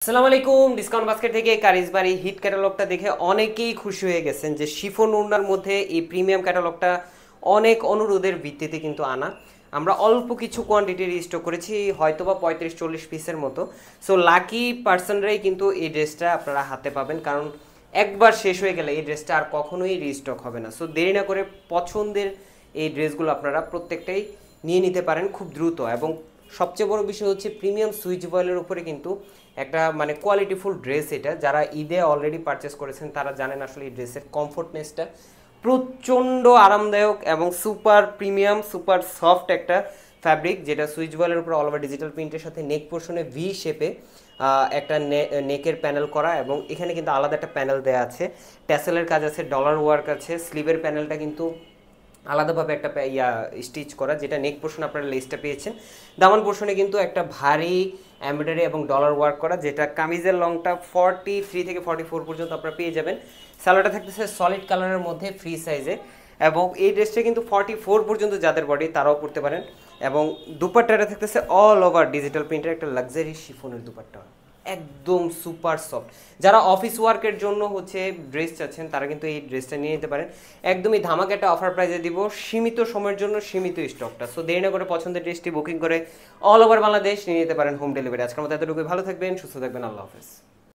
আসসালামু আলাইকুম। Discount basket থেকে কারিজবাড়ি হিট ক্যাটালগটা দেখে অনেকেই খুশি হয়ে গেছেন যে শিফন ওড়নার মধ্যে এই প্রিমিয়াম ক্যাটালগটা অনেক অনুরোধের ভিত্তিতে কিন্তু আনা। আমরা অল্প কিছু কোয়ান্টিটির স্টক করেছি, হয়তোবা 35-40 পিসের মতো। সো লাকি পার্সনরাই কিন্তু এই ড্রেসটা আপনারা হাতে পাবেন, কারণ একবার শেষ হয়ে গেলে এই ড্রেসটা আর কখনোই রিস্টক হবে না। সো দেরি না করে পছন্দের এই ড্রেসগুলো আপনারা প্রত্যেকটাই নিয়ে নিতে পারেন খুব দ্রুত। এবং সবচেয়ে বড় বিষয় হচ্ছে প্রিমিয়াম সুইচ বয়েলের উপরে কিন্তু একটা মানে কোয়ালিটিফুল ড্রেস। এটা যারা ঈদে অলরেডি পারচেস করেছেন তারা জানেন আসলে এই ড্রেসের কমফোর্টনেসটা প্রচণ্ড আরামদায়ক এবং সুপার প্রিমিয়াম সুপার সফট একটা ফ্যাব্রিক, যেটা সুইচ বয়েলের উপর অল ওভার ডিজিটাল প্রিন্টের সাথে নেক পোর্শনে ভি শেপে একটা নেকের প্যানেল করা, এবং এখানে কিন্তু আলাদা একটা প্যানেল দেওয়া আছে, ট্যাসেলের কাজ আছে, ডলার ওয়ার্ক আছে, স্লিভের প্যানেলটা কিন্তু আলাদাভাবে একটা স্টিচ করা, যেটা নেক পোর্শন আপনারা লেসটা পেয়েছেন। দামান পোর্শনে কিন্তু একটা ভারী এমব্রয়ডারি এবং ডলার ওয়ার্ক করা, যেটা কামিজের লংটা 43 থেকে 44 পর্যন্ত আপনারা পেয়ে যাবেন। সালোয়ারটা থাকতেছে সলিড কালারের মধ্যে ফ্রি সাইজে, এবং এই ড্রেসটা কিন্তু 44 পর্যন্ত যাদের বডি তারাও পরতে পারেন। এবং দুপাট্টাটা থাকতেছে অল ওভার ডিজিটাল প্রিন্টের একটা লাক্সারি শিফনের দুপাট্টা, একদম সুপার সফট। যারা অফিস ওয়ার্কের জন্য হচ্ছে ড্রেস চাচ্ছেন তারা কিন্তু এই ড্রেসটা নিয়ে নিতে পারেন। একদমই ধামাকা একটা অফার প্রাইসে দিব, সীমিত সময়ের জন্য সীমিত স্টকটা। সো দেরি না করে পছন্দের ড্রেসটি বুকিং করে অল ওভার বাংলাদেশ নিয়ে নিতে পারেন হোম ডেলিভারি। আজকের মতো এতটুকুই, ভালো থাকবেন, সুস্থ থাকবেন, আল্লাহ হাফেজ।